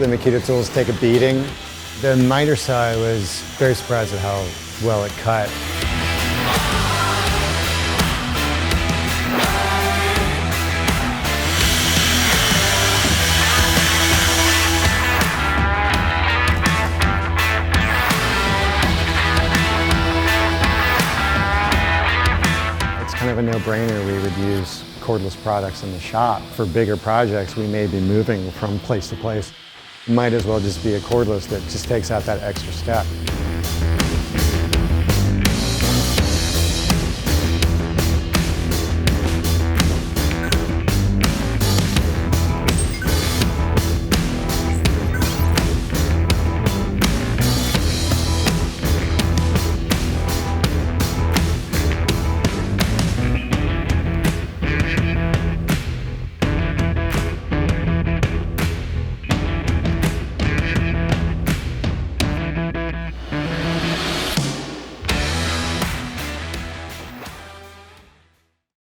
The Makita tools take a beating. The miter saw, I was very surprised at how well it cut. It's kind of a no-brainer. We would use cordless products in the shop. For bigger projects, we may be moving from place to place. Might as well just be a cordless that just takes out that extra step.